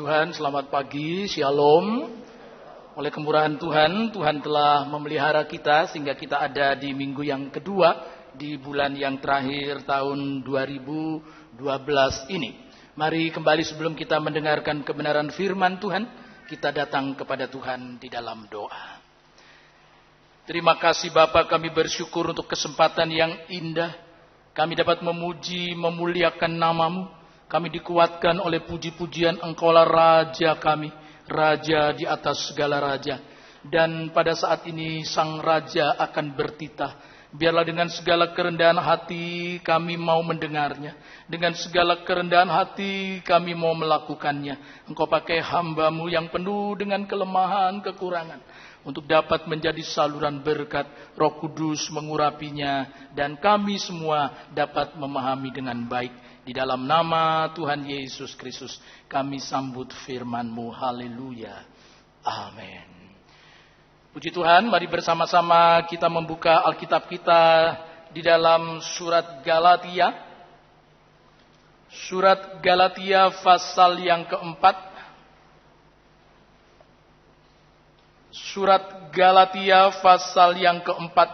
Tuhan, selamat pagi, shalom. Oleh kemurahan Tuhan, Tuhan telah memelihara kita sehingga kita ada di minggu yang kedua di bulan yang terakhir tahun 2012 ini. Mari kembali sebelum kita mendengarkan kebenaran firman Tuhan, kita datang kepada Tuhan di dalam doa. Terima kasih Bapa, kami bersyukur untuk kesempatan yang indah. Kami dapat memuji, memuliakan nama-Mu. Kami dikuatkan oleh puji-pujian Engkaulah Raja kami, Raja di atas segala raja. Dan pada saat ini Sang Raja akan bertitah. Biarlah dengan segala kerendahan hati kami mau mendengarnya. Dengan segala kerendahan hati kami mau melakukannya. Engkau pakai hamba-Mu yang penuh dengan kelemahan, kekurangan, untuk dapat menjadi saluran berkat. Roh Kudus mengurapinya dan kami semua dapat memahami dengan baik. Di dalam nama Tuhan Yesus Kristus kami sambut firman-Mu. Haleluya. Amin. Puji Tuhan, mari bersama-sama kita membuka Alkitab kita di dalam surat Galatia. Surat Galatia pasal yang keempat. Surat Galatia pasal yang keempat,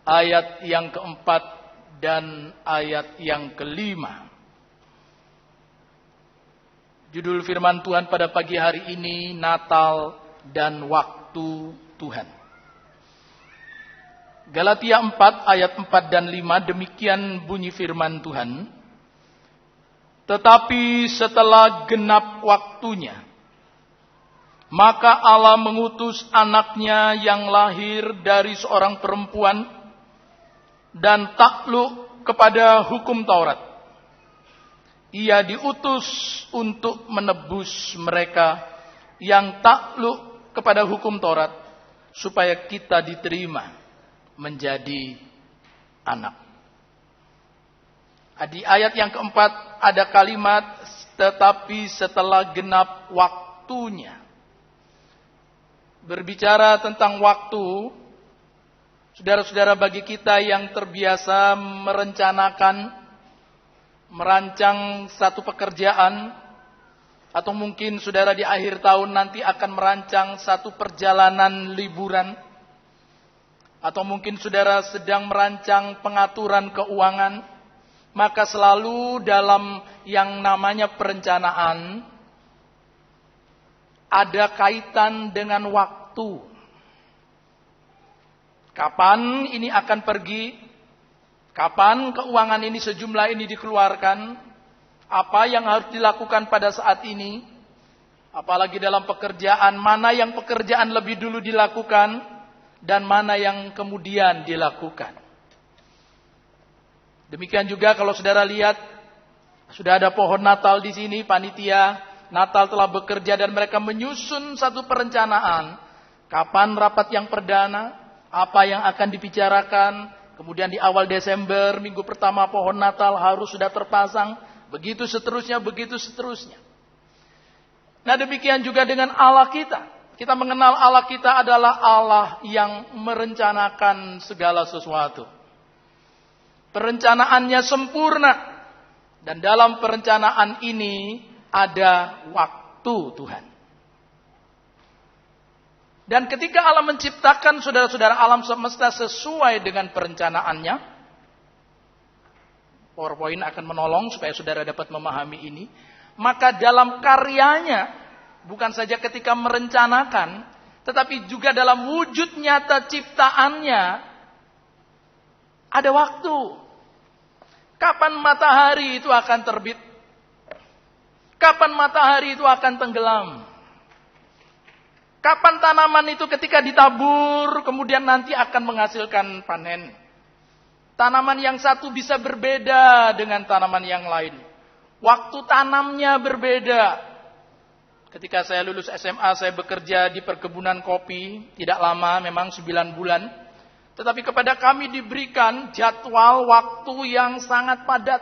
ayat yang keempat dan ayat yang kelima. Judul firman Tuhan pada pagi hari ini, Natal dan Waktu Tuhan. Galatia 4 ayat 4 dan 5, demikian bunyi firman Tuhan. Tetapi setelah genap waktunya, maka Allah mengutus anaknya yang lahir dari seorang perempuan dan takluk kepada hukum Taurat. Ia diutus untuk menebus mereka yang takluk kepada hukum Taurat, supaya kita diterima menjadi anak. Di ayat yang keempat ada kalimat, tetapi setelah genap waktunya. Berbicara tentang waktu, saudara-saudara, bagi kita yang terbiasa merancang satu pekerjaan, atau mungkin saudara di akhir tahun nanti akan merancang satu perjalanan liburan, atau mungkin saudara sedang merancang pengaturan keuangan, maka selalu dalam yang namanya perencanaan ada kaitan dengan waktu. Kapan ini akan pergi? Kapan keuangan ini, sejumlah ini dikeluarkan? Apa yang harus dilakukan pada saat ini? Apalagi dalam pekerjaan, mana yang pekerjaan lebih dulu dilakukan dan mana yang kemudian dilakukan. Demikian juga kalau saudara lihat, sudah ada pohon Natal di sini, panitia Natal telah bekerja dan mereka menyusun satu perencanaan. Kapan rapat yang perdana? Apa yang akan dibicarakan? Kemudian di awal Desember, minggu pertama pohon Natal harus sudah terpasang. Begitu seterusnya, begitu seterusnya. Nah, demikian juga dengan Allah kita. Kita mengenal Allah kita adalah Allah yang merencanakan segala sesuatu. Perencanaannya sempurna. Dan dalam perencanaan ini ada waktu Tuhan. Dan ketika Allah menciptakan saudara-saudara alam semesta sesuai dengan perencanaannya, PowerPoint akan menolong supaya saudara dapat memahami ini. Maka dalam karyanya, bukan saja ketika merencanakan, tetapi juga dalam wujud nyata ciptaannya, ada waktu. Kapan matahari itu akan terbit? Kapan matahari itu akan tenggelam? Kapan tanaman itu ketika ditabur, kemudian nanti akan menghasilkan panen. Tanaman yang satu bisa berbeda dengan tanaman yang lain. Waktu tanamnya berbeda. Ketika saya lulus SMA, saya bekerja di perkebunan kopi. Tidak lama, memang 9 bulan. Tetapi kepada kami diberikan jadwal waktu yang sangat padat.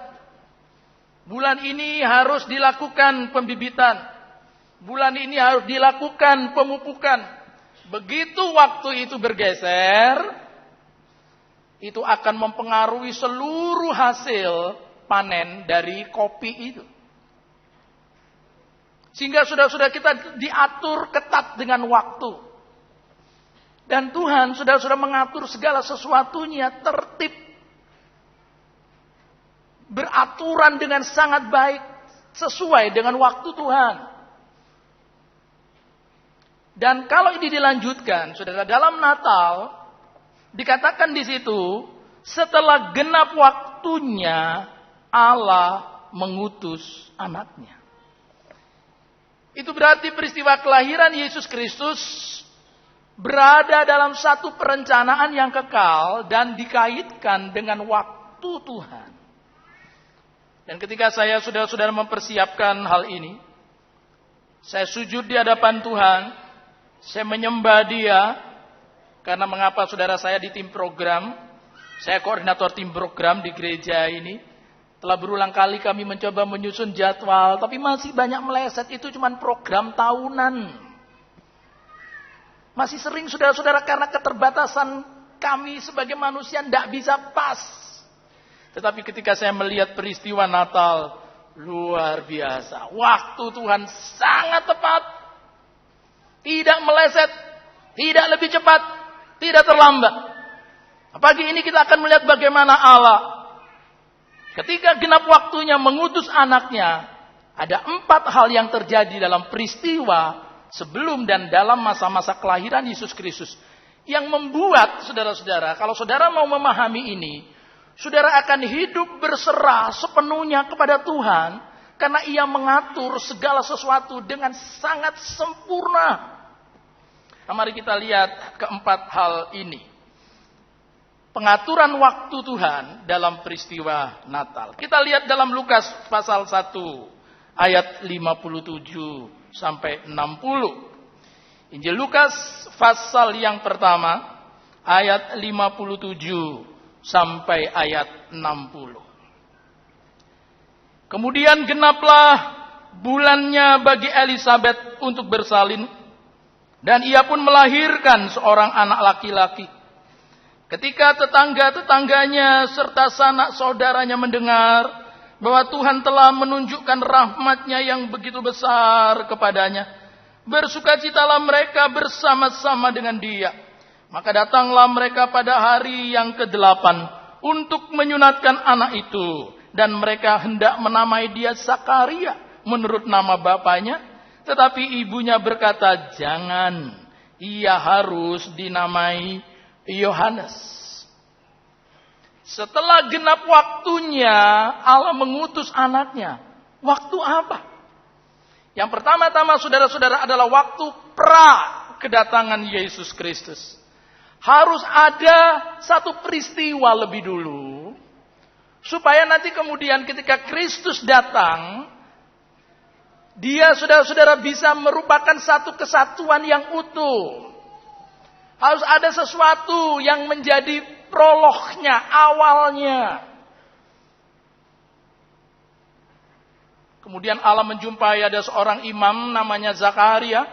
Bulan ini harus dilakukan pembibitan. Bulan ini harus dilakukan pemupukan. Begitu waktu itu bergeser, itu akan mempengaruhi seluruh hasil panen dari kopi itu. Sehingga saudara-saudara kita diatur ketat dengan waktu. Dan Tuhan saudara-saudara mengatur segala sesuatunya tertib. Beraturan dengan sangat baik. Sesuai dengan waktu Tuhan. Dan kalau ini dilanjutkan, saudara, dalam Natal dikatakan di situ, setelah genap waktunya Allah mengutus anaknya. Itu berarti peristiwa kelahiran Yesus Kristus berada dalam satu perencanaan yang kekal dan dikaitkan dengan waktu Tuhan. Dan ketika saya saudara-saudara mempersiapkan hal ini, saya sujud di hadapan Tuhan, saya menyembah Dia, karena mengapa saudara saya di tim program, saya koordinator tim program di gereja ini, telah berulang kali kami mencoba menyusun jadwal, tapi masih banyak meleset, itu cuma program tahunan. Masih sering saudara-saudara karena keterbatasan kami sebagai manusia tidak bisa pas. Tetapi ketika saya melihat peristiwa Natal, luar biasa. Waktu Tuhan sangat tepat. Tidak meleset, tidak lebih cepat, tidak terlambat. Pagi ini kita akan melihat bagaimana Allah ketika genap waktunya mengutus anaknya. Ada 4 hal yang terjadi dalam peristiwa sebelum dan dalam masa-masa kelahiran Yesus Kristus. Yang membuat saudara-saudara, kalau saudara mau memahami ini, saudara akan hidup berserah sepenuhnya kepada Tuhan. Karena Ia mengatur segala sesuatu dengan sangat sempurna. Nah, mari kita lihat keempat hal ini. Pengaturan waktu Tuhan dalam peristiwa Natal. Kita lihat dalam Lukas pasal 1 ayat 57 sampai 60. Injil Lukas pasal yang pertama ayat 57 sampai ayat 60. Kemudian genaplah bulannya bagi Elisabet untuk bersalin. Dan ia pun melahirkan seorang anak laki-laki. Ketika tetangga-tetangganya serta sanak saudaranya mendengar bahwa Tuhan telah menunjukkan rahmat-Nya yang begitu besar kepadanya, bersukacitalah mereka bersama-sama dengan dia. Maka datanglah mereka pada hari yang ke-8 untuk menyunatkan anak itu. Dan mereka hendak menamai dia Zakaria menurut nama bapaknya. Tetapi ibunya berkata, jangan, ia harus dinamai Yohanes. Setelah genap waktunya, Allah mengutus anaknya. Waktu apa? Yang pertama-tama saudara-saudara adalah waktu pra kedatangan Yesus Kristus. Harus ada satu peristiwa lebih dulu. Supaya nanti kemudian ketika Kristus datang, Dia saudara-saudara bisa merupakan satu kesatuan yang utuh. Harus ada sesuatu yang menjadi prolognya, awalnya. Kemudian Allah menjumpai ada seorang imam namanya Zakaria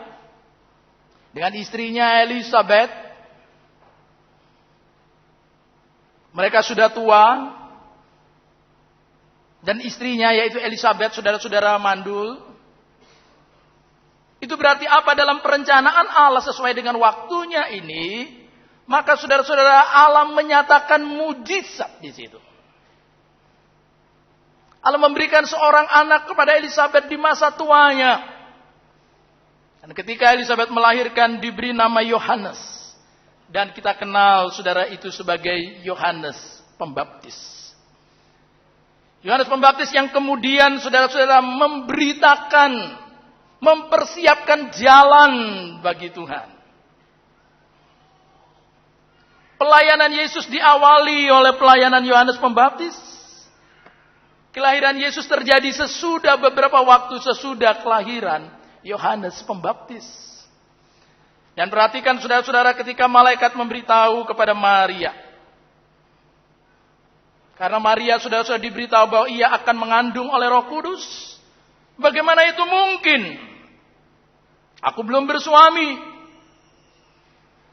dengan istrinya Elisabet. Mereka sudah tua. Dan istrinya yaitu Elisabet, saudara-saudara mandul. Itu berarti apa? Dalam perencanaan Allah sesuai dengan waktunya ini, maka saudara-saudara Allah menyatakan mujizat di situ. Allah memberikan seorang anak kepada Elisabet di masa tuanya. Dan ketika Elisabet melahirkan diberi nama Yohanes. Dan kita kenal saudara itu sebagai Yohanes Pembaptis. Yohanes Pembaptis yang kemudian saudara-saudara memberitakan, mempersiapkan jalan bagi Tuhan. Pelayanan Yesus diawali oleh pelayanan Yohanes Pembaptis. Kelahiran Yesus terjadi sesudah beberapa waktu sesudah kelahiran Yohanes Pembaptis. Dan perhatikan saudara-saudara ketika malaikat memberitahu kepada Maria. Karena Maria saudara-saudara diberitahu bahwa ia akan mengandung oleh Roh Kudus. Bagaimana itu mungkin? Aku belum bersuami.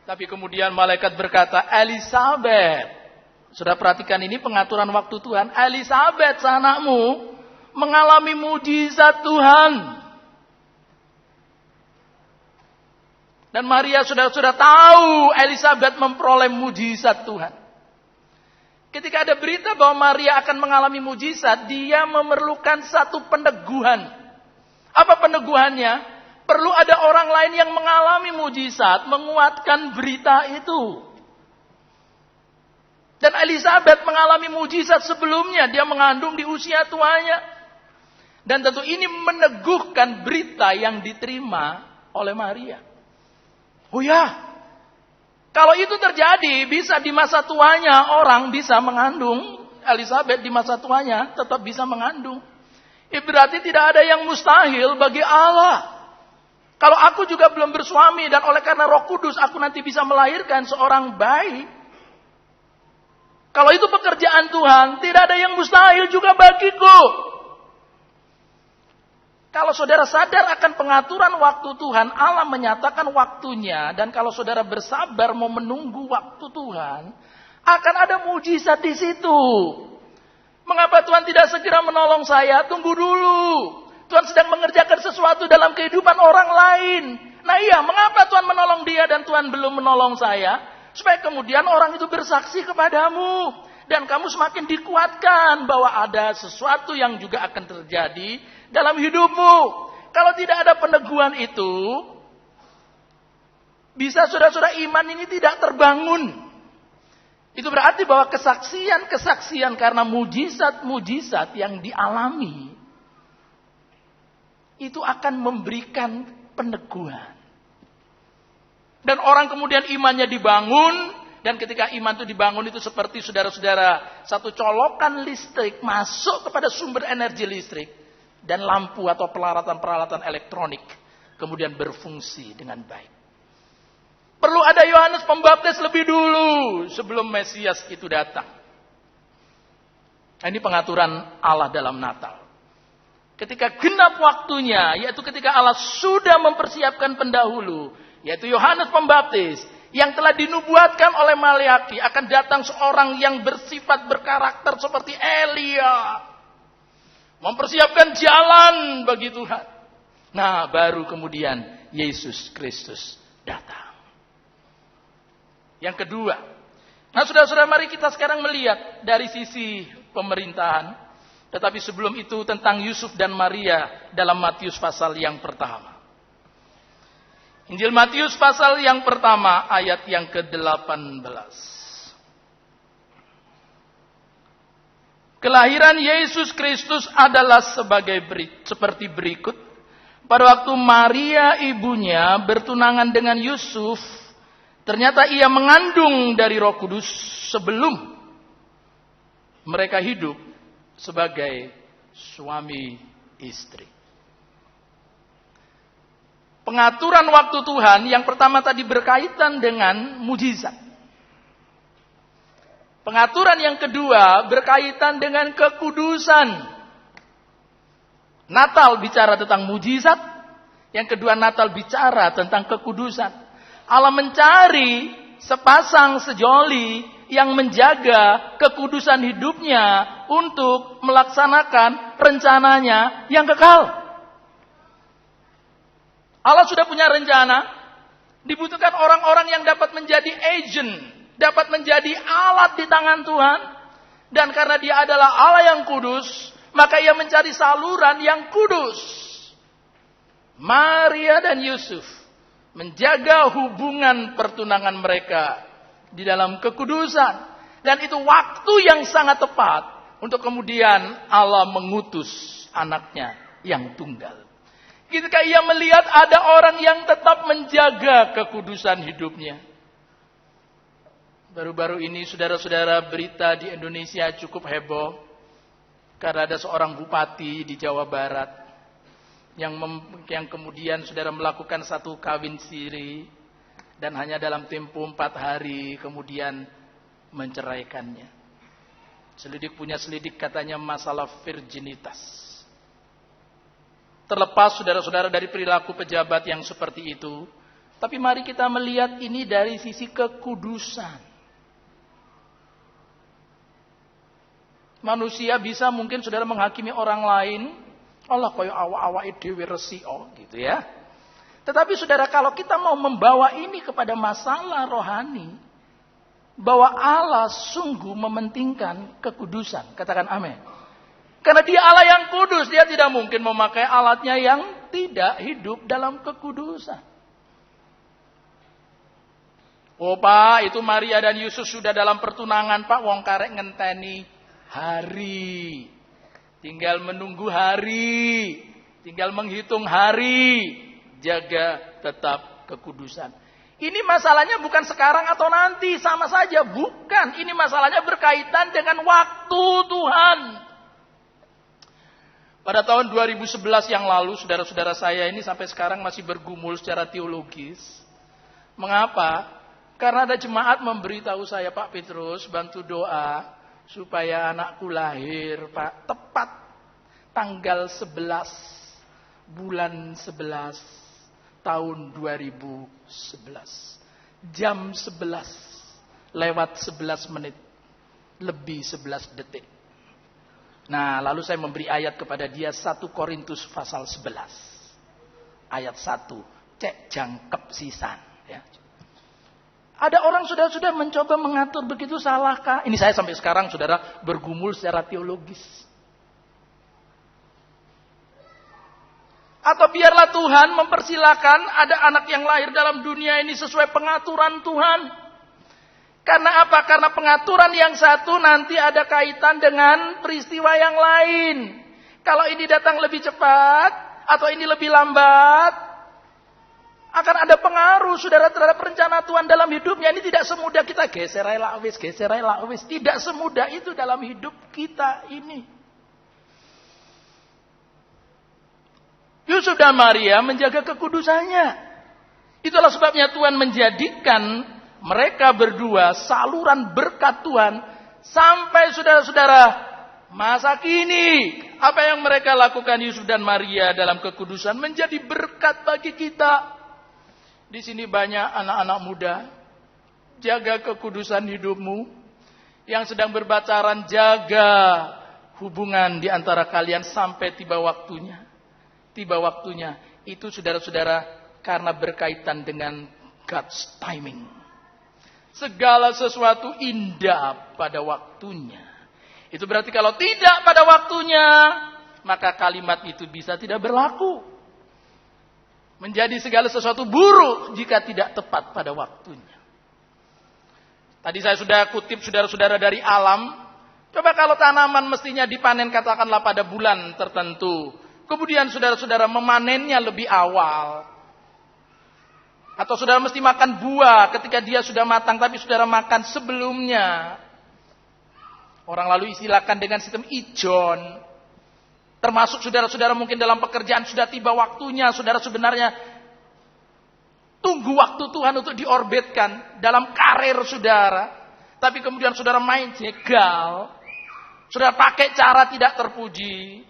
Tapi kemudian malaikat berkata, Elisabet. Sudah perhatikan ini pengaturan waktu Tuhan. Elisabet, anakmu mengalami mujizat Tuhan. Dan Maria sudah tahu Elizabeth memperoleh mujizat Tuhan. Ketika ada berita bahwa Maria akan mengalami mujizat, dia memerlukan satu peneguhan. Apa peneguhannya? Perlu ada orang lain yang mengalami mujizat, menguatkan berita itu. Dan Elizabeth mengalami mujizat sebelumnya, dia mengandung di usia tuanya. Dan tentu ini meneguhkan berita yang diterima oleh Maria. Oh ya, kalau itu terjadi, bisa di masa tuanya orang bisa mengandung. Elizabeth di masa tuanya tetap bisa mengandung. Berarti tidak ada yang mustahil bagi Allah. Kalau aku juga belum bersuami dan oleh karena Roh Kudus aku nanti bisa melahirkan seorang bayi. Kalau itu pekerjaan Tuhan, tidak ada yang mustahil juga bagiku. Kalau saudara sadar akan pengaturan waktu Tuhan, Allah menyatakan waktunya. Dan kalau saudara bersabar mau menunggu waktu Tuhan, akan ada mujizat di situ. Mengapa Tuhan tidak segera menolong saya? Tunggu dulu. Tuhan sedang mengerjakan sesuatu dalam kehidupan orang lain. Nah iya, mengapa Tuhan menolong dia dan Tuhan belum menolong saya? Supaya kemudian orang itu bersaksi kepadamu. Dan kamu semakin dikuatkan bahwa ada sesuatu yang juga akan terjadi dalam hidupmu. Kalau tidak ada peneguhan itu, bisa saudara-saudara iman ini tidak terbangun. Itu berarti bahwa kesaksian-kesaksian karena mujizat-mujizat yang dialami, itu akan memberikan peneguhan. Dan orang kemudian imannya dibangun. Dan ketika iman itu dibangun itu seperti saudara-saudara, satu colokan listrik masuk kepada sumber energi listrik. Dan lampu atau peralatan-peralatan elektronik kemudian berfungsi dengan baik. Perlu ada Yohanes Pembaptis lebih dulu sebelum Mesias itu datang. Ini pengaturan Allah dalam Natal. Ketika genap waktunya, yaitu ketika Allah sudah mempersiapkan pendahulu, yaitu Yohanes Pembaptis, yang telah dinubuatkan oleh Maleaki, akan datang seorang yang bersifat berkarakter seperti Elia. Mempersiapkan jalan bagi Tuhan. Nah, baru kemudian Yesus Kristus datang. Yang kedua. Nah, saudara-saudara, mari kita sekarang melihat dari sisi pemerintahan. Tetapi sebelum itu tentang Yusuf dan Maria dalam Matius pasal yang pertama. Injil Matius pasal yang pertama ayat yang ke-18. Kelahiran Yesus Kristus adalah seperti berikut. Pada waktu Maria ibunya bertunangan dengan Yusuf, ternyata ia mengandung dari Roh Kudus sebelum mereka hidup sebagai suami istri. Pengaturan waktu Tuhan yang pertama tadi berkaitan dengan mujizat. Pengaturan yang kedua berkaitan dengan kekudusan. Natal bicara tentang mujizat. Yang kedua Natal bicara tentang kekudusan. Allah mencari sepasang sejoli yang menjaga kekudusan hidupnya untuk melaksanakan rencananya yang kekal. Allah sudah punya rencana. Dibutuhkan orang-orang yang dapat menjadi agent. Dapat menjadi alat di tangan Tuhan. Dan karena dia adalah Allah yang kudus, maka ia mencari saluran yang kudus. Maria dan Yusuf menjaga hubungan pertunangan mereka di dalam kekudusan. Dan itu waktu yang sangat tepat untuk kemudian Allah mengutus anaknya yang tunggal. Ketika ia melihat ada orang yang tetap menjaga kekudusan hidupnya. Baru-baru ini saudara-saudara berita di Indonesia cukup heboh. Karena ada seorang bupati di Jawa Barat. Yang kemudian saudara melakukan satu kawin siri. Dan hanya dalam tempo 4 hari kemudian menceraikannya. Selidik punya selidik katanya masalah virginitas. Terlepas saudara-saudara dari perilaku pejabat yang seperti itu. Tapi mari kita melihat ini dari sisi kekudusan. Manusia bisa mungkin saudara menghakimi orang lain. Allah kaya awak-awak dhewe resiko gitu ya. Tetapi saudara, kalau kita mau membawa ini kepada masalah rohani, bahwa Allah sungguh mementingkan kekudusan. Katakan amin. Karena dia Allah yang kudus, dia tidak mungkin memakai alatnya yang tidak hidup dalam kekudusan. Oh Pak, itu Maria dan Yesus sudah dalam pertunangan Pak, wong karek ngenteni hari. Tinggal menunggu hari, tinggal menghitung hari. Jaga tetap kekudusan. Ini masalahnya bukan sekarang atau nanti, sama saja. Bukan, ini masalahnya berkaitan dengan waktu Tuhan. Pada tahun 2011 yang lalu, saudara-saudara saya ini sampai sekarang masih bergumul secara teologis. Mengapa? Karena ada jemaat memberitahu saya, Pak Petrus, bantu doa supaya anakku lahir, Pak. Tepat tanggal 11, bulan 11. Tahun 2011. Jam 11. Lewat 11 menit. Lebih 11 detik. Nah, lalu saya memberi ayat kepada dia 1 Korintus pasal 11. Ayat 1. Cek jangkep sisan. Ya. Ada orang sudah mencoba mengatur begitu, salahkah? Ini saya sampai sekarang saudara bergumul secara teologis. Atau biarlah Tuhan mempersilakan ada anak yang lahir dalam dunia ini sesuai pengaturan Tuhan. Karena apa? Karena pengaturan yang satu nanti ada kaitan dengan peristiwa yang lain. Kalau ini datang lebih cepat atau ini lebih lambat, akan ada pengaruh saudara terhadap rencana Tuhan dalam hidupnya. Ini tidak semudah kita geser wis. Tidak semudah itu dalam hidup kita ini. Yusuf dan Maria menjaga kekudusannya. Itulah sebabnya Tuhan menjadikan mereka berdua saluran berkat Tuhan. Sampai saudara-saudara masa kini. Apa yang mereka lakukan Yusuf dan Maria dalam kekudusan menjadi berkat bagi kita. Di sini banyak anak-anak muda. Jaga kekudusan hidupmu. Yang sedang berpacaran, jaga hubungan di antara kalian sampai tiba waktunya. Tiba waktunya. Itu saudara-saudara karena berkaitan dengan God's timing. Segala sesuatu indah pada waktunya. Itu berarti kalau tidak pada waktunya, maka kalimat itu bisa tidak berlaku. Menjadi segala sesuatu buruk jika tidak tepat pada waktunya. Tadi saya sudah kutip saudara-saudara dari alam. Coba kalau tanaman mestinya dipanen katakanlah pada bulan tertentu. Kemudian saudara-saudara memanennya lebih awal. Atau saudara mesti makan buah ketika dia sudah matang. Tapi saudara makan sebelumnya. Orang lalu istilahkan dengan sistem ijon. Termasuk saudara-saudara mungkin dalam pekerjaan sudah tiba waktunya. Saudara sebenarnya tunggu waktu Tuhan untuk diorbitkan. Dalam karir saudara. Tapi kemudian saudara main jegal. Saudara pakai cara tidak terpuji.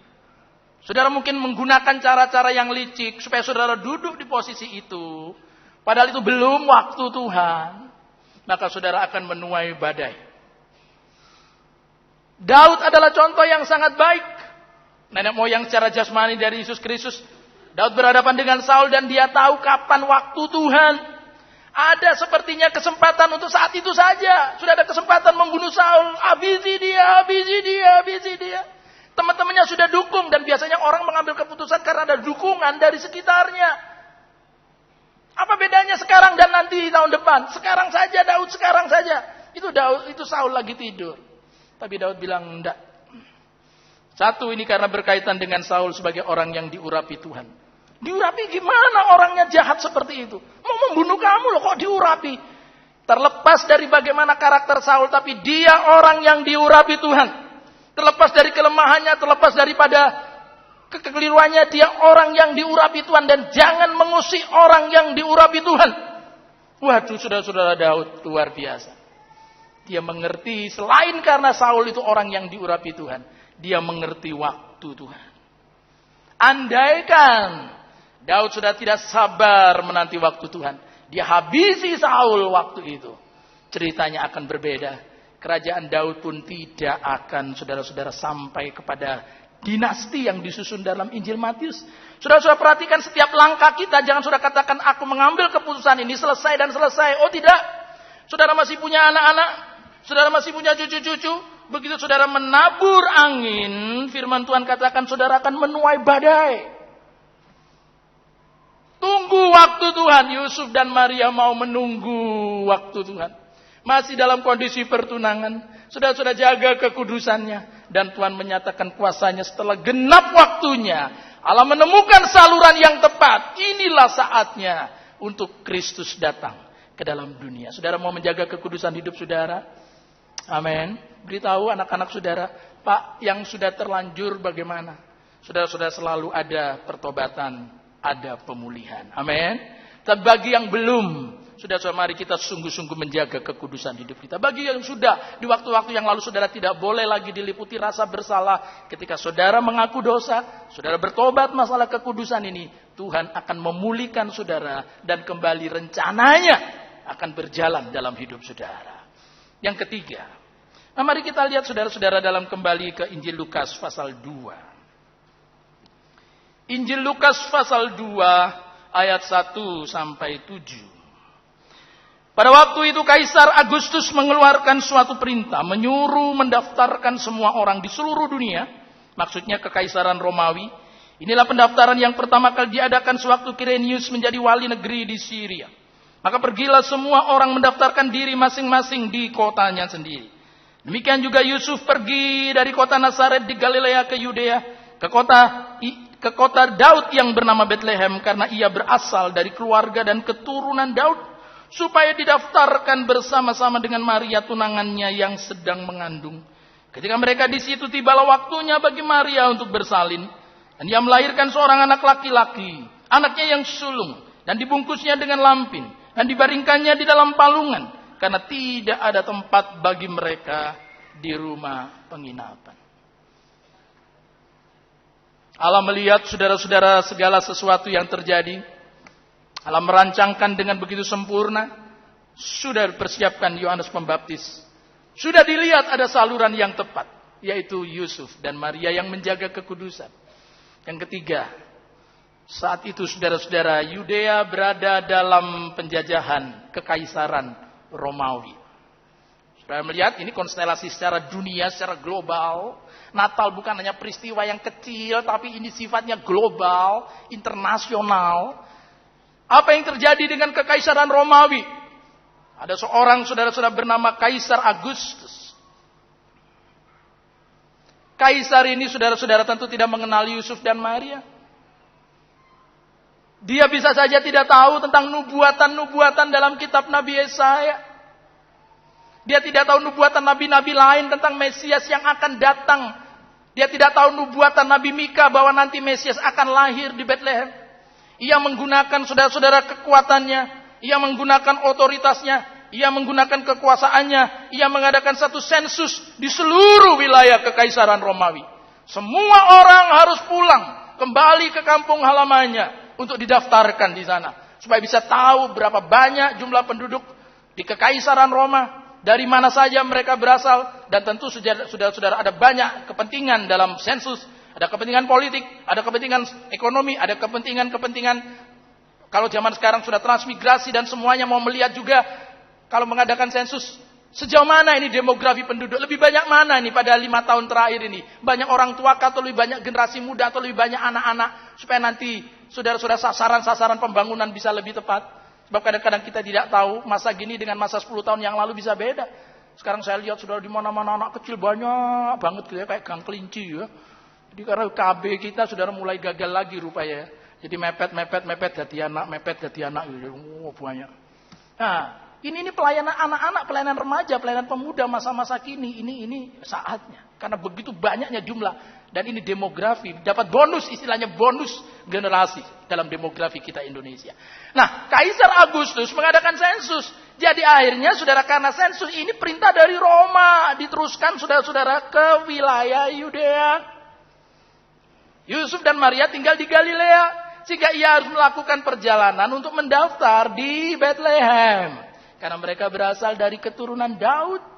Saudara mungkin menggunakan cara-cara yang licik supaya saudara duduk di posisi itu. Padahal itu belum waktu Tuhan. Maka saudara akan menuai badai. Daud adalah contoh yang sangat baik. Nenek moyang secara jasmani dari Yesus Kristus. Daud berhadapan dengan Saul dan dia tahu kapan waktu Tuhan. Ada sepertinya kesempatan untuk saat itu saja. Sudah ada kesempatan membunuh Saul. Habisi dia. Teman-temannya sudah dukung dan biasanya orang mengambil keputusan karena ada dukungan dari sekitarnya. Apa bedanya sekarang dan nanti tahun depan? Sekarang saja Daud, sekarang saja. Itu Saul lagi tidur. Tapi Daud bilang enggak. Satu, ini karena berkaitan dengan Saul sebagai orang yang diurapi Tuhan. Diurapi gimana orangnya jahat seperti itu? Mau membunuh kamu loh kok diurapi? Terlepas dari bagaimana karakter Saul, tapi dia orang yang diurapi Tuhan. Terlepas dari kelemahannya, terlepas daripada kekeliruannya, dia orang yang diurapi Tuhan. Dan jangan mengusik orang yang diurapi Tuhan. Waduh, saudara-saudara, Daud luar biasa. Dia mengerti, selain karena Saul itu orang yang diurapi Tuhan, dia mengerti waktu Tuhan. Andaikan Daud sudah tidak sabar menanti waktu Tuhan, dia habisi Saul waktu itu, ceritanya akan berbeda. Kerajaan Daud pun tidak akan saudara-saudara sampai kepada dinasti yang disusun dalam Injil Matius. Saudara perhatikan setiap langkah kita. Jangan saudara katakan aku mengambil keputusan ini selesai dan selesai. Oh tidak. Saudara masih punya anak-anak. Saudara masih punya cucu-cucu. Begitu saudara menabur angin, firman Tuhan katakan saudara akan menuai badai. Tunggu waktu Tuhan. Yusuf dan Maria mau menunggu waktu Tuhan. Masih dalam kondisi pertunangan. Saudara jaga kekudusannya. Dan Tuhan menyatakan kuasanya setelah genap waktunya. Allah menemukan saluran yang tepat. Inilah saatnya untuk Kristus datang ke dalam dunia. Saudara mau menjaga kekudusan hidup saudara? Amin. Beritahu anak-anak saudara, Pak, yang sudah terlanjur bagaimana? Saudara selalu ada pertobatan, ada pemulihan. Amin. Tapi bagi yang belum, saudara mari kita sungguh-sungguh menjaga kekudusan hidup kita. Bagi yang sudah, di waktu-waktu yang lalu saudara tidak boleh lagi diliputi rasa bersalah. Ketika saudara mengaku dosa, saudara bertobat masalah kekudusan ini, Tuhan akan memulihkan saudara dan kembali rencananya akan berjalan dalam hidup saudara. Yang ketiga, mari kita lihat saudara-saudara dalam kembali ke Injil Lukas pasal 2. Injil Lukas pasal 2 ayat 1 sampai 7. Pada waktu itu Kaisar Agustus mengeluarkan suatu perintah, menyuruh mendaftarkan semua orang di seluruh dunia, maksudnya kekaisaran Romawi. Inilah pendaftaran yang pertama kali diadakan sewaktu Kirenius menjadi wali negeri di Syria. Maka pergilah semua orang mendaftarkan diri masing-masing di kotanya sendiri. Demikian juga Yusuf pergi dari kota Nazaret di Galilea ke Yudea, ke kota Daud yang bernama Bethlehem, karena ia berasal dari keluarga dan keturunan Daud, supaya didaftarkan bersama-sama dengan Maria tunangannya yang sedang mengandung. Ketika mereka di situ, tibalah waktunya bagi Maria untuk bersalin, dan ia melahirkan seorang anak laki-laki, anaknya yang sulung, dan dibungkusnya dengan lampin, dan dibaringkannya di dalam palungan, karena tidak ada tempat bagi mereka di rumah penginapan. Allah melihat saudara-saudara segala sesuatu yang terjadi. Allah merancangkan dengan begitu sempurna. Sudah dipersiapkan Yohanes Pembaptis. Sudah dilihat ada saluran yang tepat, yaitu Yusuf dan Maria yang menjaga kekudusan. Yang ketiga, saat itu saudara-saudara, Yudea berada dalam penjajahan kekaisaran Romawi. Saudara melihat ini konstelasi secara dunia, secara global. Natal bukan hanya peristiwa yang kecil, tapi ini sifatnya global, internasional. Apa yang terjadi dengan kekaisaran Romawi? Ada seorang saudara-saudara bernama Kaisar Agustus. Kaisar ini saudara-saudara tentu tidak mengenal Yusuf dan Maria. Dia bisa saja tidak tahu tentang nubuatan-nubuatan dalam kitab Nabi Yesaya. Dia tidak tahu nubuatan nabi-nabi lain tentang Mesias yang akan datang. Dia tidak tahu nubuatan Nabi Mika bahwa nanti Mesias akan lahir di Bethlehem. Ia menggunakan saudara-saudara kekuatannya. Ia menggunakan otoritasnya. Ia menggunakan kekuasaannya. Ia mengadakan satu sensus di seluruh wilayah kekaisaran Romawi. Semua orang harus pulang kembali ke kampung halamannya untuk didaftarkan di sana, supaya bisa tahu berapa banyak jumlah penduduk di kekaisaran Roma, dari mana saja mereka berasal, dan tentu saudara-saudara ada banyak kepentingan dalam sensus, ada kepentingan politik, ada kepentingan ekonomi, ada kepentingan kalau zaman sekarang sudah transmigrasi dan semuanya mau melihat juga kalau mengadakan sensus sejauh mana ini demografi penduduk, lebih banyak mana ini pada 5 tahun terakhir ini, banyak orang tua atau lebih banyak generasi muda atau lebih banyak anak-anak, supaya nanti saudara-saudara sasaran pembangunan bisa lebih tepat. Sebab kadang-kadang kita tidak tahu masa gini dengan masa 10 tahun yang lalu bisa beda. Sekarang saya lihat saudara di mana-mana anak kecil banyak banget gitu ya, kayak gang kelinci ya. Jadi karena KB kita saudara mulai gagal lagi rupanya. Jadi mepet jadi anak gitu. Oh, banyak. Nah, ini pelayanan anak-anak, pelayanan remaja, pelayanan pemuda masa-masa kini ini saatnya. Karena begitu banyaknya jumlah. Dan ini demografi, dapat bonus, istilahnya bonus generasi dalam demografi kita Indonesia. Nah, Kaisar Agustus mengadakan sensus. Jadi akhirnya, saudara, karena sensus ini perintah dari Roma, diteruskan saudara-saudara ke wilayah Yudea. Yusuf dan Maria tinggal di Galilea, sehingga ia harus melakukan perjalanan untuk mendaftar di Bethlehem. Karena mereka berasal dari keturunan Daud.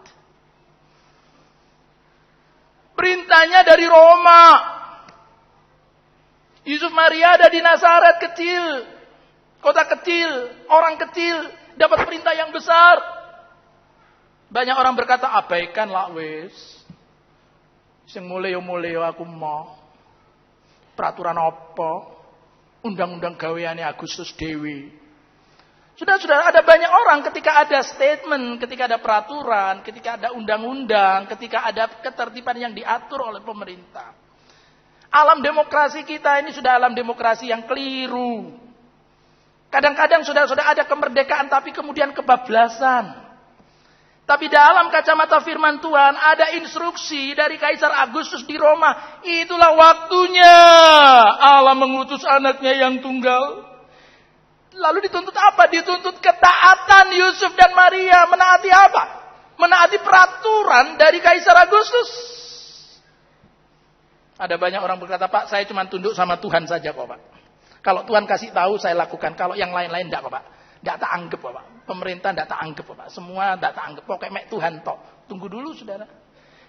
Perintahnya dari Roma. Yusuf Maria ada di Nazaret kecil. Kota kecil, orang kecil, dapat perintah yang besar. Banyak orang berkata, abaikan lah wis. Sing mulai aku mau. Peraturan apa? Undang-undang gaweane Agustus Dewi. Sudah ada banyak orang ketika ada statement, ketika ada peraturan, ketika ada undang-undang, ketika ada ketertiban yang diatur oleh pemerintah. Alam demokrasi kita ini sudah alam demokrasi yang keliru. Kadang-kadang sudah ada kemerdekaan tapi kemudian kebablasan. Tapi dalam kacamata firman Tuhan ada instruksi dari Kaisar Agustus di Roma. Itulah waktunya Allah mengutus anaknya yang tunggal. Lalu dituntut apa? Dituntut ketaatan Yusuf dan Maria. Menaati apa? Menaati peraturan dari Kaisar Agustus. Ada banyak orang berkata, Pak, saya cuma tunduk sama Tuhan saja kok, Pak. Kalau Tuhan kasih tahu, saya lakukan. Kalau yang lain-lain enggak kok, Pak. Enggak tak anggap kok, Pak. Pemerintah enggak tak anggap kok, Pak. Semua enggak tak anggap. Pokoknya mek Tuhan tok. Tunggu dulu, saudara.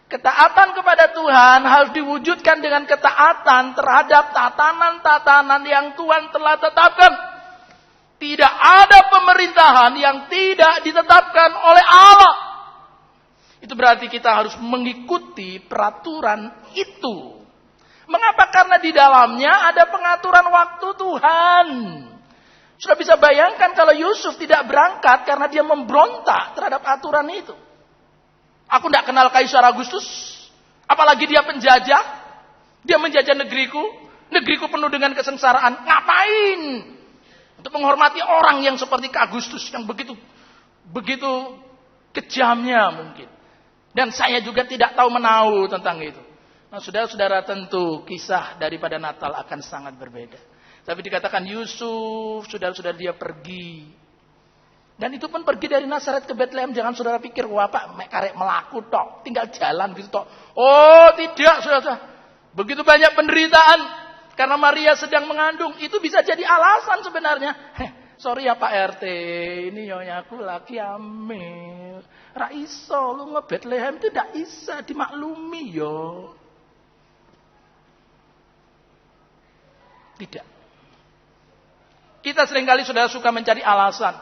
Ketaatan kepada Tuhan harus diwujudkan dengan ketaatan terhadap tatanan-tatanan yang Tuhan telah tetapkan. Tidak ada pemerintahan yang tidak ditetapkan oleh Allah. Itu berarti kita harus mengikuti peraturan itu. Mengapa? Karena di dalamnya ada pengaturan waktu Tuhan. Sudah bisa bayangkan kalau Yusuf tidak berangkat karena dia memberontak terhadap aturan itu. Aku tidak kenal Kaisar Agustus. Apalagi dia penjajah. Dia menjajah negeriku. Negeriku penuh dengan kesengsaraan. Ngapain? Untuk menghormati orang yang seperti Agustus. Yang begitu kejamnya mungkin. Dan saya juga tidak tahu menahu tentang itu. Nah, saudara-saudara, tentu kisah daripada Natal akan sangat berbeda. Tapi dikatakan Yusuf, saudara-saudara, dia pergi. Dan itu pun pergi dari Nazaret ke Bethlehem. Jangan saudara pikir, wah Pak, karek melaku tok, tinggal jalan gitu tok. Oh tidak, saudara-saudara. Begitu banyak penderitaan karena Maria sedang mengandung. Itu bisa jadi alasan sebenarnya. Sorry ya Pak RT, ini nyonya aku lagi hamil. Ra iso lu nge Bethlehem itu ndak bisa dimaklumi yo. Tidak. Kita seringkali sudah suka mencari alasan.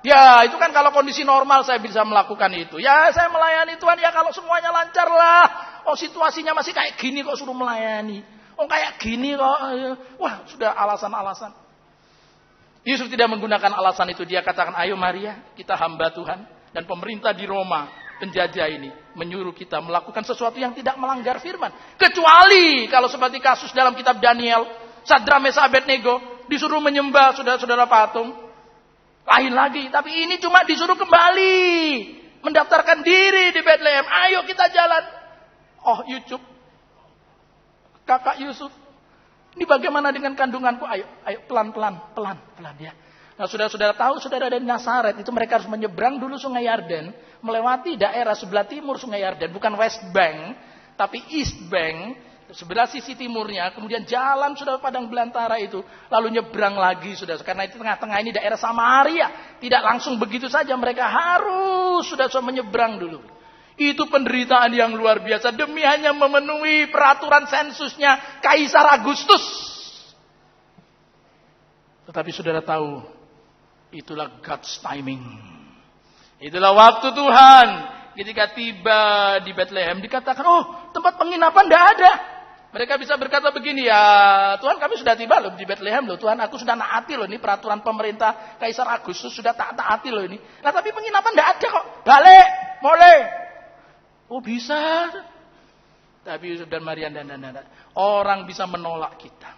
Ya, itu kan kalau kondisi normal saya bisa melakukan itu. Ya, saya melayani Tuhan ya kalau semuanya lancar lah. Oh, situasinya masih kayak gini kok suruh melayani. Oh, kayak gini kok. Wah, sudah alasan-alasan. Yusuf tidak menggunakan alasan itu. Dia katakan, ayo Maria, kita hamba Tuhan. Dan pemerintah di Roma, penjajah ini, menyuruh kita melakukan sesuatu yang tidak melanggar firman. Kecuali kalau seperti kasus dalam kitab Daniel, Sadrak Mesak Abednego, disuruh menyembah saudara-saudara patung. Lain lagi, tapi ini cuma disuruh kembali. Mendaftarkan diri di Bethlehem. Ayo kita jalan. Oh YouTube, kakak Yusuf. Ini bagaimana dengan kandunganku? Ayo pelan-pelan ya. Nah, saudara-saudara tahu, saudara dari Nazaret itu mereka harus menyeberang dulu Sungai Yarden, melewati daerah sebelah timur Sungai Yarden, bukan West Bank, tapi East Bank, sebelah sisi timurnya, kemudian jalan sudah padang belantara itu, lalu nyebrang lagi sudah, karena itu tengah-tengah ini daerah Samaria, tidak langsung begitu saja, mereka harus sudah menyeberang dulu. Itu penderitaan yang luar biasa demi hanya memenuhi peraturan sensusnya Kaisar Agustus. Tetapi saudara tahu, itulah God's timing. Itulah waktu Tuhan. Ketika tiba di Bethlehem dikatakan, oh tempat penginapan tidak ada. Mereka bisa berkata begini, ya Tuhan kami sudah tiba loh di Bethlehem loh. Tuhan aku sudah naati loh ini peraturan pemerintah Kaisar Agustus sudah taati loh ini. Nah tapi penginapan tidak ada kok. Balik, boleh. Oh bisa. Tapi Yusuf dan Maria dan orang bisa menolak kita.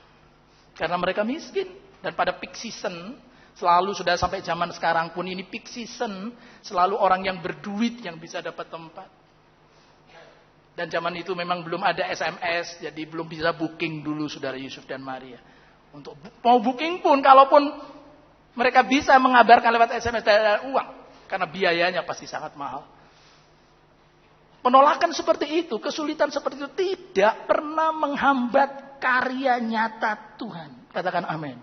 Karena mereka miskin. Dan pada peak season, selalu sudah sampai zaman sekarang pun ini peak season, selalu orang yang berduit yang bisa dapat tempat. Dan zaman itu memang belum ada SMS, jadi belum bisa booking dulu saudara Yusuf dan Maria. Untuk mau booking pun, kalaupun mereka bisa mengabarkan lewat SMS tidak ada uang. Karena biayanya pasti sangat mahal. Penolakan seperti itu, kesulitan seperti itu tidak pernah menghambat karya nyata Tuhan. Katakan amin.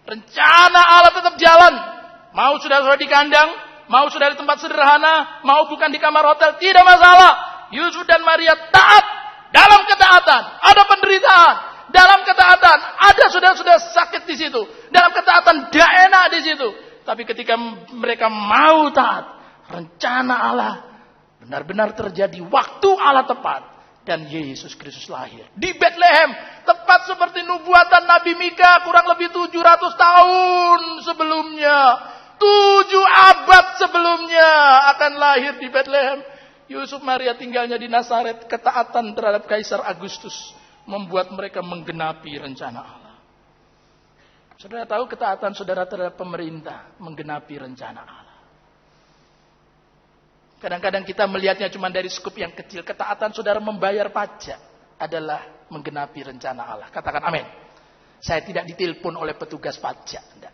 Rencana Allah tetap jalan. Mau sudah di kandang, mau sudah di tempat sederhana, mau bukan di kamar hotel, tidak masalah. Yusuf dan Maria taat dalam ketaatan. Ada penderitaan. Dalam ketaatan ada sudah sakit di situ. Dalam ketaatan tidak enak di situ. Tapi ketika mereka mau taat, rencana Allah benar-benar terjadi. Waktu Allah tepat dan Yesus Kristus lahir di Bethlehem, tepat seperti nubuatan Nabi Mika kurang lebih 700 tahun sebelumnya. 7 abad sebelumnya akan lahir di Bethlehem. Yusuf Maria tinggalnya di Nazaret. Ketaatan terhadap Kaisar Agustus membuat mereka menggenapi rencana Allah. Saudara tahu ketaatan saudara terhadap pemerintah menggenapi rencana Allah. Kadang-kadang kita melihatnya cuma dari skup yang kecil. Ketaatan saudara membayar pajak adalah menggenapi rencana Allah. Katakan amin. Saya tidak ditelepon oleh petugas pajak. Tidak.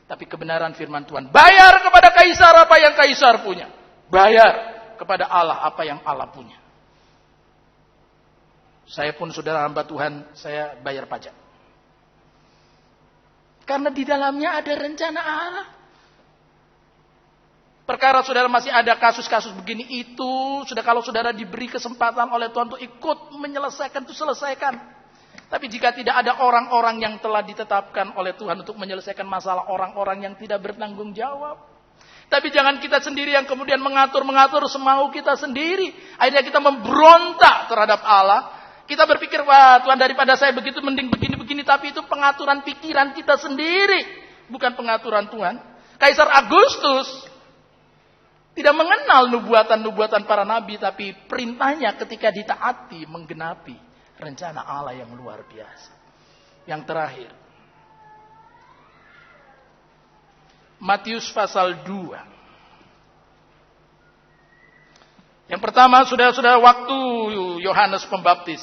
Tapi kebenaran firman Tuhan. Bayar kepada Kaisar apa yang Kaisar punya. Bayar kepada Allah apa yang Allah punya. Saya pun saudara hamba Tuhan, saya bayar pajak. Karena di dalamnya ada rencana Allah. Perkara saudara masih ada kasus-kasus begini itu, sudah kalau saudara diberi kesempatan oleh Tuhan untuk ikut menyelesaikan itu selesaikan. Tapi jika tidak ada orang-orang yang telah ditetapkan oleh Tuhan untuk menyelesaikan masalah orang-orang yang tidak bertanggung jawab. Tapi jangan kita sendiri yang kemudian mengatur semau kita sendiri. Akhirnya kita memberontak terhadap Allah. Kita berpikir, wah Tuhan daripada saya begitu mending begini-begini. Tapi itu pengaturan pikiran kita sendiri. Bukan pengaturan Tuhan. Kaisar Agustus tidak mengenal nubuatan-nubuatan para nabi. Tapi perintahnya ketika ditaati menggenapi rencana Allah yang luar biasa. Yang terakhir. Matius pasal 2. Yang pertama sudah waktu Yohanes Pembaptis.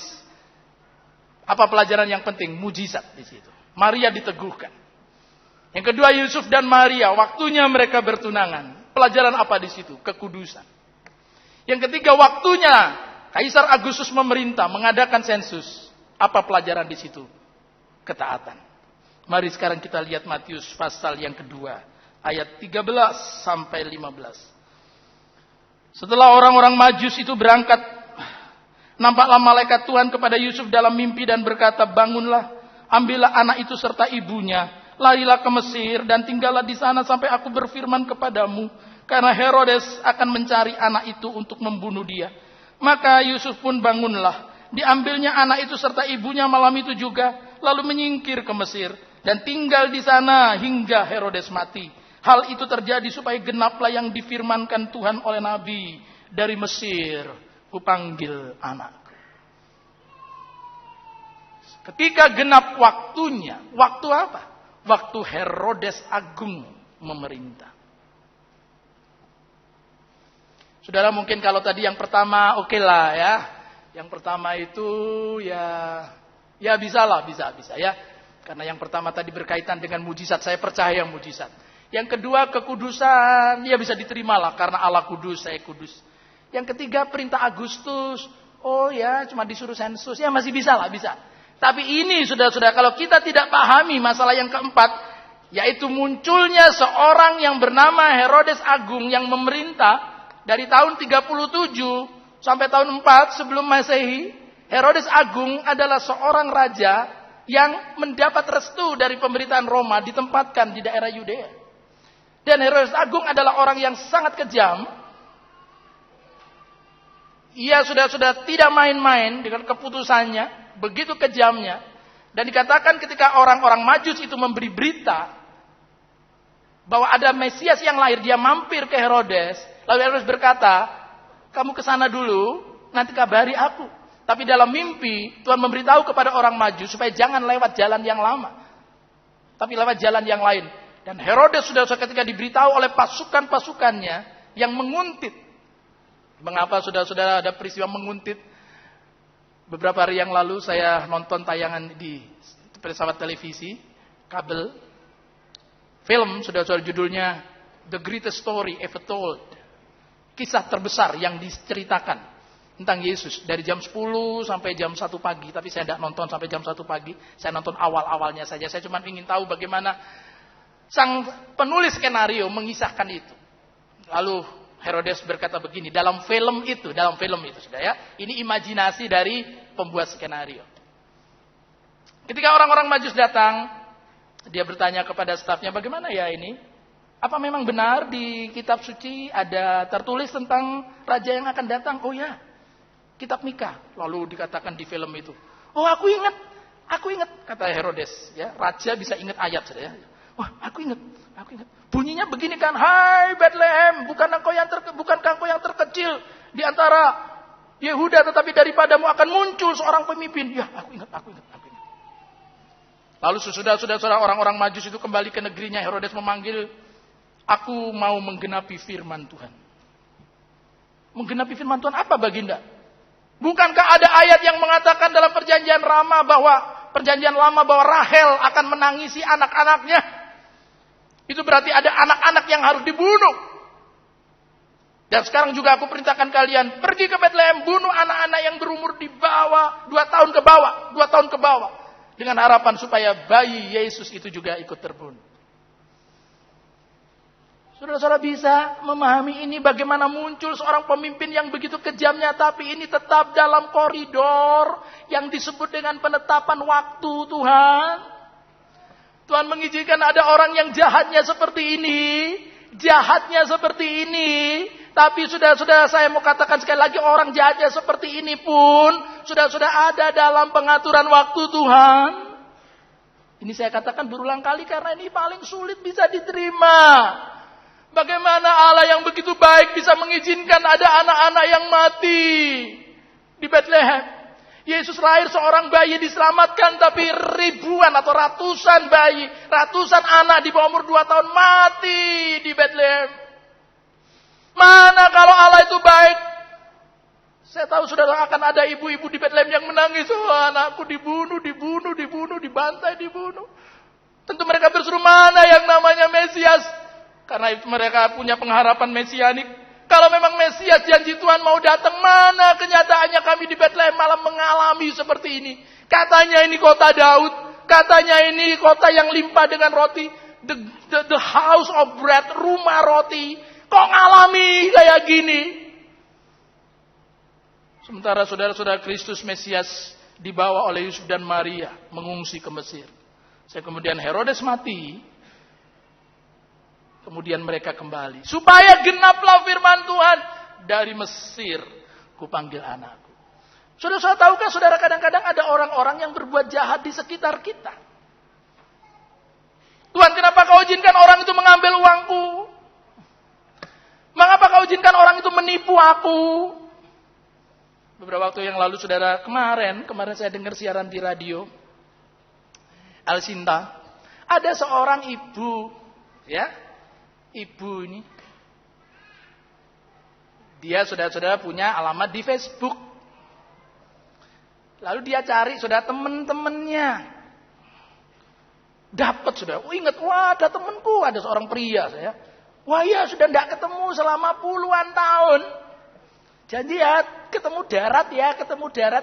Apa pelajaran yang penting? Mujizat di situ. Maria diteguhkan. Yang kedua Yusuf dan Maria, waktunya mereka bertunangan. Pelajaran apa di situ? Kekudusan. Yang ketiga waktunya Kaisar Agustus memerintah mengadakan sensus. Apa pelajaran di situ? Ketaatan. Mari sekarang kita lihat Matius pasal yang kedua, ayat 13 sampai 15. Setelah orang-orang Majus itu berangkat, nampaklah malaikat Tuhan kepada Yusuf dalam mimpi dan berkata, bangunlah, ambillah anak itu serta ibunya, larilah ke Mesir dan tinggallah di sana sampai aku berfirman kepadamu, karena Herodes akan mencari anak itu untuk membunuh dia. Maka Yusuf pun bangunlah, diambilnya anak itu serta ibunya malam itu juga, lalu menyingkir ke Mesir dan tinggal di sana hingga Herodes mati. Hal itu terjadi supaya genaplah yang difirmankan Tuhan oleh Nabi. Dari Mesir, kupanggil anakku. Ketika genap waktunya. Waktu apa? Waktu Herodes Agung memerintah. Saudara mungkin kalau tadi yang pertama oke lah ya. Yang pertama itu ya bisa ya. Karena yang pertama tadi berkaitan dengan mujizat. Saya percaya mujizat. Yang kedua kekudusan, ya bisa diterimalah karena Allah kudus, saya kudus. Yang ketiga perintah Agustus, oh ya cuma disuruh sensus, ya masih bisa lah, bisa. Tapi ini sudah kalau kita tidak pahami masalah yang keempat, yaitu munculnya seorang yang bernama Herodes Agung yang memerintah dari tahun 37 sampai tahun 4 sebelum Masehi. Herodes Agung adalah seorang raja yang mendapat restu dari pemerintahan Roma ditempatkan di daerah Yudea. Dan Herodes Agung adalah orang yang sangat kejam. Ia sudah tidak main-main dengan keputusannya. Begitu kejamnya. Dan dikatakan ketika orang-orang Majus itu memberi berita bahwa ada Mesias yang lahir, dia mampir ke Herodes. Lalu Herodes berkata, kamu ke sana dulu, nanti kabari aku. Tapi dalam mimpi, Tuhan memberitahu kepada orang Majus supaya jangan lewat jalan yang lama. Tapi lewat jalan yang lain. Dan Herodes sudah ketika diberitahu oleh pasukan-pasukannya yang menguntit. Mengapa saudara-saudara ada peristiwa menguntit? Beberapa hari yang lalu saya nonton tayangan di pesawat televisi, kabel. Film saudara-saudara judulnya The Greatest Story Ever Told. Kisah terbesar yang diceritakan tentang Yesus. Dari jam 10 sampai jam 1 pagi. Tapi saya tidak nonton sampai jam 1 pagi. Saya nonton awal-awalnya saja. Saya cuma ingin tahu bagaimana sang penulis skenario mengisahkan itu. Lalu Herodes berkata begini, dalam film itu sudah ya, ini imajinasi dari pembuat skenario. Ketika orang-orang Majus datang, dia bertanya kepada stafnya, bagaimana ya ini? Apa memang benar di kitab suci ada tertulis tentang raja yang akan datang? Oh ya, kitab Mika. Lalu dikatakan di film itu. Oh aku ingat, kata Herodes. Ya, raja bisa ingat ayat saja. Wah aku ingat. Bunyinya begini kan, hai Bethlehem, bukankah engkau yang terkecil di antara Yehuda, tetapi daripadamu akan muncul seorang pemimpin. Ya aku ingat. Lalu sesudah orang-orang Majus itu kembali ke negerinya, Herodes memanggil, aku mau menggenapi firman Tuhan. Menggenapi firman Tuhan apa baginda? Bukankah ada ayat yang mengatakan dalam perjanjian lama bahwa Rahel akan menangisi anak-anaknya? Itu berarti ada anak-anak yang harus dibunuh. Dan sekarang juga aku perintahkan kalian, pergi ke Bethlehem, bunuh anak-anak yang berumur di bawah 2 tahun ke bawah. Dengan harapan supaya bayi Yesus itu juga ikut terbunuh. Saudara-saudara bisa memahami ini, bagaimana muncul seorang pemimpin yang begitu kejamnya, tapi ini tetap dalam koridor yang disebut dengan penetapan waktu Tuhan. Tuhan mengizinkan ada orang yang jahatnya seperti ini. Tapi sudah saya mau katakan sekali lagi, orang jahatnya seperti ini pun sudah ada dalam pengaturan waktu Tuhan. Ini saya katakan berulang kali karena ini paling sulit bisa diterima. Bagaimana Allah yang begitu baik bisa mengizinkan ada anak-anak yang mati di Bethlehem. Yesus lahir seorang bayi diselamatkan, tapi ribuan atau ratusan anak di bawah umur 2 tahun mati di Bethlehem. Mana kalau Allah itu baik? Saya tahu saudara akan ada ibu-ibu di Bethlehem yang menangis, oh anakku dibunuh, dibantai. Tentu mereka berseru, mana yang namanya Mesias? Karena itu mereka punya pengharapan mesianik. Kalau memang Mesias janji Tuhan mau datang, mana kenyataannya kami di Bethlehem malah mengalami seperti ini. Katanya ini kota Daud, katanya ini kota yang limpah dengan roti, the house of bread, rumah roti. Kok ngalami kayak gini? Sementara saudara-saudara Kristus Mesias dibawa oleh Yusuf dan Maria mengungsi ke Mesir. Kemudian Herodes mati. Kemudian mereka kembali. Supaya genaplah firman Tuhan. Dari Mesir kupanggil anakku. Saudara tahukah saudara, kadang-kadang ada orang-orang yang berbuat jahat di sekitar kita. Tuhan, kenapa kau izinkan orang itu mengambil uangku? Mengapa kau izinkan orang itu menipu aku? Beberapa waktu yang lalu saudara, kemarin saya dengar siaran di radio Alsinta. Ada seorang ibu, ibu ini, dia saudara-saudara punya alamat di Facebook. Lalu dia cari saudara teman-temannya. Dapat saudara, ingat, wah ada temanku, ada seorang pria saya. Wah ya sudah tidak ketemu selama puluhan tahun. Janji ya ketemu darat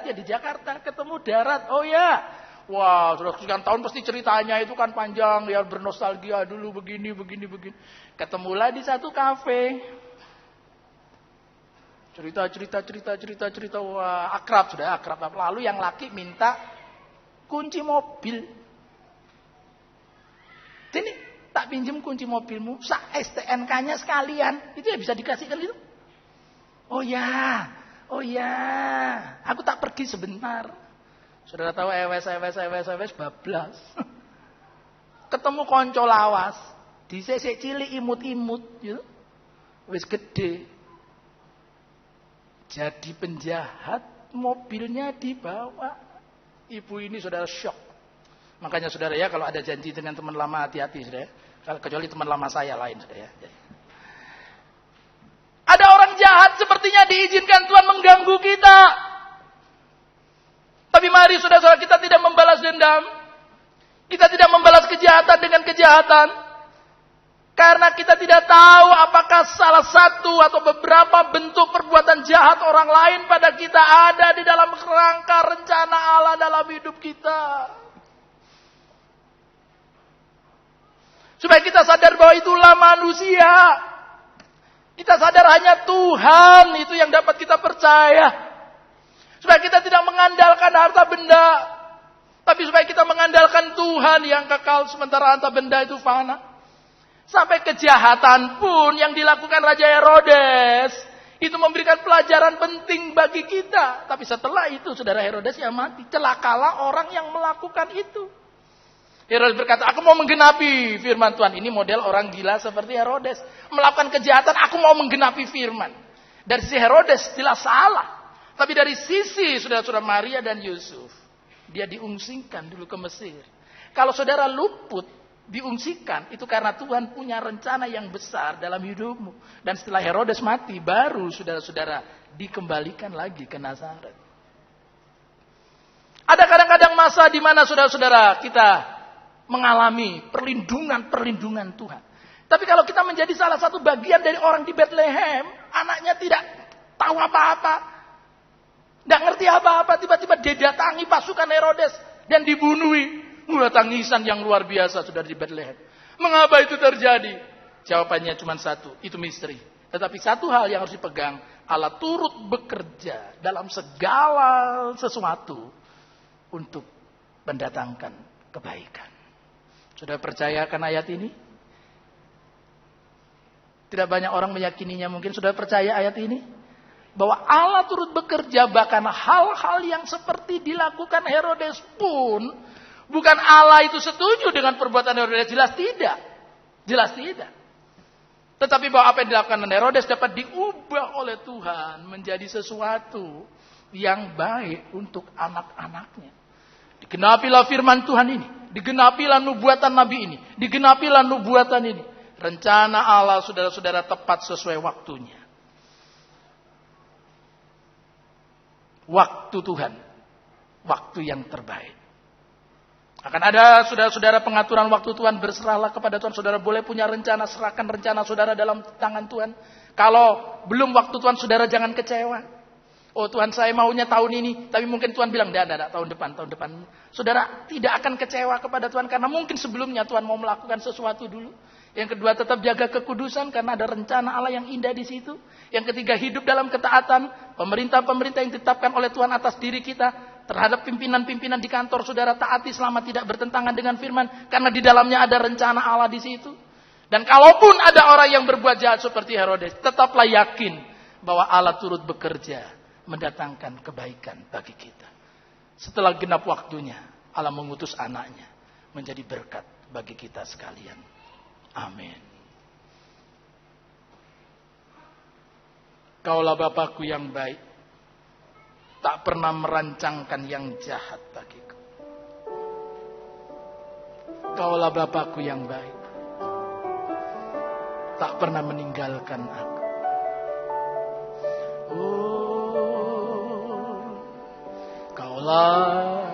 ya di Jakarta, ketemu darat. Oh ya. Wah, sudah sekian tahun pasti ceritanya itu kan panjang, ya bernostalgia dulu begini. Ketemulah di satu kafe. Cerita. Wah, akrab. Lalu yang laki minta kunci mobil. Ini tak pinjem kunci mobilmu, STNK-nya sekalian. Itu ya bisa dikasihkan gitu. Oh ya. Aku tak pergi sebentar. Saudara tahu ewes bablas. Ketemu konco lawas, disesek cilik imut-imut, ya. Wis gede. Jadi penjahat, mobilnya dibawa. Ibu ini saudara shock. Makanya saudara ya, kalau ada janji dengan teman lama hati-hati saudara. Kecuali teman lama saya lain saudara ya. Ada orang jahat sepertinya diizinkan Tuhan mengganggu kita. Tapi mari saudara-saudara, kita tidak membalas dendam. Kita tidak membalas kejahatan dengan kejahatan. Karena kita tidak tahu apakah salah satu atau beberapa bentuk perbuatan jahat orang lain pada kita ada di dalam kerangka rencana Allah dalam hidup kita. Supaya kita sadar bahwa itulah manusia. Kita sadar hanya Tuhan itu yang dapat kita percaya. Supaya kita tidak mengandalkan harta benda. Tapi supaya kita mengandalkan Tuhan yang kekal sementara harta benda itu fana. Sampai kejahatan pun yang dilakukan Raja Herodes itu memberikan pelajaran penting bagi kita. Tapi setelah itu saudara, Herodes yang mati. Celakalah orang yang melakukan itu. Herodes berkata, aku mau menggenapi firman Tuhan. Ini model orang gila seperti Herodes. Melakukan kejahatan, aku mau menggenapi firman. Dari sisi Herodes jelas salah. Tapi dari sisi saudara-saudara Maria dan Yusuf, dia diungsikan dulu ke Mesir. Kalau saudara luput, diungsikan, itu karena Tuhan punya rencana yang besar dalam hidupmu. Dan setelah Herodes mati, baru saudara-saudara dikembalikan lagi ke Nazaret. Ada kadang-kadang masa di mana saudara-saudara kita mengalami perlindungan Tuhan. Tapi kalau kita menjadi salah satu bagian dari orang di Bethlehem, anaknya tidak tahu apa-apa, tidak ngerti apa-apa, tiba-tiba didatangi pasukan Herodes dan dibunuhi. Tangisan yang luar biasa sudah di Bethlehem. Mengapa itu terjadi? Jawabannya cuma satu, itu misteri. Tetapi satu hal yang harus dipegang, Allah turut bekerja dalam segala sesuatu untuk mendatangkan kebaikan. Sudah percayakan ayat ini? Tidak banyak orang meyakininya, mungkin sudah percaya ayat ini? Bahwa Allah turut bekerja, bahkan hal-hal yang seperti dilakukan Herodes pun, bukan Allah itu setuju dengan perbuatan Herodes, jelas tidak. Jelas tidak. Tetapi bahwa apa yang dilakukan Herodes dapat diubah oleh Tuhan menjadi sesuatu yang baik untuk anak-anaknya. Digenapilah firman Tuhan ini. Digenapilah nubuatan Nabi ini. Digenapilah nubuatan ini. Rencana Allah saudara-saudara tepat sesuai waktunya. Waktu Tuhan. Waktu yang terbaik. Akan ada saudara-saudara pengaturan waktu Tuhan, berserahlah kepada Tuhan. Saudara boleh punya rencana, serahkan rencana saudara dalam tangan Tuhan. Kalau belum waktu Tuhan, saudara jangan kecewa. Oh Tuhan, saya maunya tahun ini, tapi mungkin Tuhan bilang, tidak, tahun depan. Saudara tidak akan kecewa kepada Tuhan, karena mungkin sebelumnya Tuhan mau melakukan sesuatu dulu. Yang kedua, tetap jaga kekudusan, karena ada rencana Allah yang indah di situ. Yang ketiga, hidup dalam ketaatan, pemerintah-pemerintah yang ditetapkan oleh Tuhan atas diri kita. Terhadap pimpinan-pimpinan di kantor, saudara taati selama tidak bertentangan dengan firman, karena di dalamnya ada rencana Allah di situ. Dan kalaupun ada orang yang berbuat jahat seperti Herodes, tetaplah yakin bahwa Allah turut bekerja mendatangkan kebaikan bagi kita. Setelah genap waktunya, Allah mengutus anaknya menjadi berkat bagi kita sekalian. Amin. Kaulah Bapakku yang baik, tak pernah merancangkan yang jahat bagiku. Kaulah Bapakku yang baik, tak pernah meninggalkan aku. Kaulah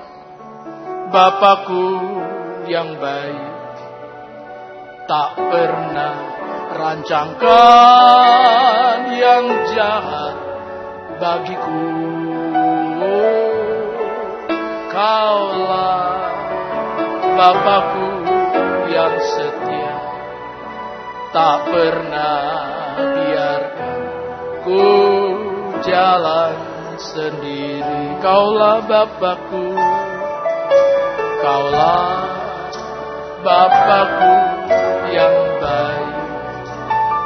Bapakku yang baik, tak pernah rancangkan yang jahat bagiku. Kaulah Bapakku yang setia, tak pernah biarkan ku jalan sendiri. Kaulah Bapakku, kaulah Bapakku yang baik,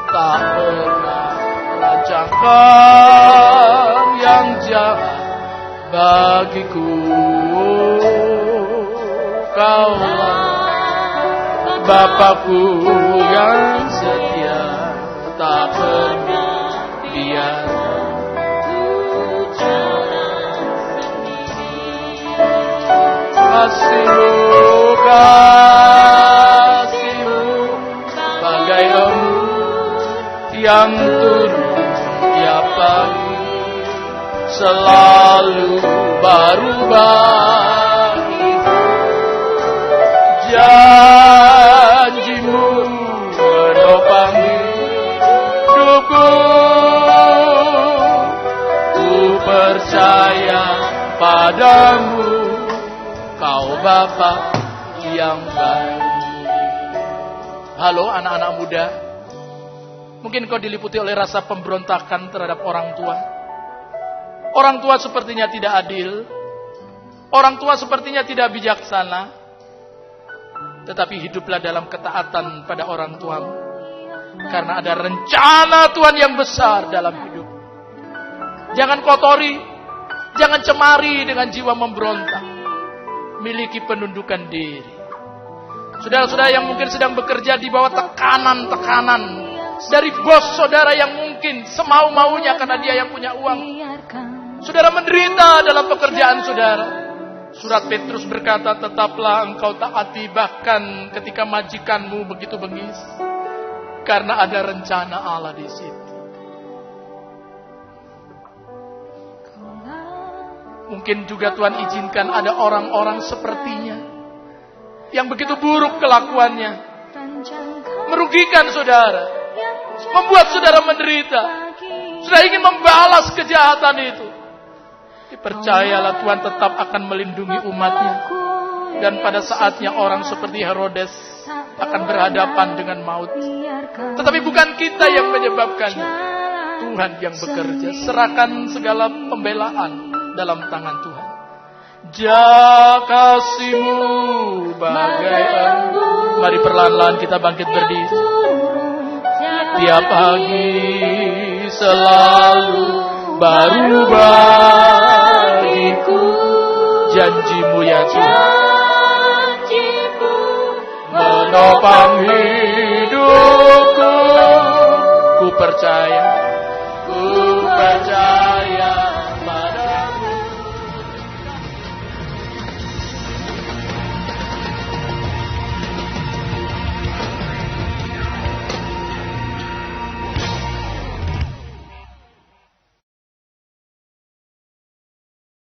tak pernah rancangkan yang jahat bagiku. Kaulah Bapakku yang setia, tak pernah biarkan kasih-Mu bagai embun yang turun tiap pagi, selalu baru bagiku. Janji-Mu menopang hidupku, ku percaya padamu. Kau Bapa yang baik. Halo anak-anak muda, mungkin kau diliputi oleh rasa pemberontakan terhadap orang tua. Orang tua sepertinya tidak adil. Orang tua sepertinya tidak bijaksana, tetapi hiduplah dalam ketaatan pada orang tuamu. Karena ada rencana Tuhan yang besar dalam hidup. Jangan kotori, jangan cemari dengan jiwa memberontak. Miliki penundukan diri. Saudara-saudara yang mungkin sedang bekerja di bawah tekanan-tekanan dari bos saudara yang mungkin semau-maunya karena dia yang punya uang. Saudara menderita dalam pekerjaan saudara. Surat Petrus berkata, tetaplah engkau taati bahkan ketika majikanmu begitu bengis. Karena ada rencana Allah di situ. Mungkin juga Tuhan izinkan ada orang-orang sepertinya yang begitu buruk kelakuannya, merugikan saudara, membuat saudara menderita. Saudara ingin membalas kejahatan itu. Percayalah Tuhan tetap akan melindungi umatnya. Dan pada saatnya orang seperti Herodes akan berhadapan dengan maut. Tetapi bukan kita yang menyebabkannya. Tuhan yang bekerja. Serahkan segala pembelaan dalam tangan Tuhan. Ja kasih-Mu bagai embun. Mari perlahan-lahan kita bangkit berdiri. Tiap pagi selalu baru bagiku janji-Mu ya Tuhan. Menopang hidupku. Ku percaya.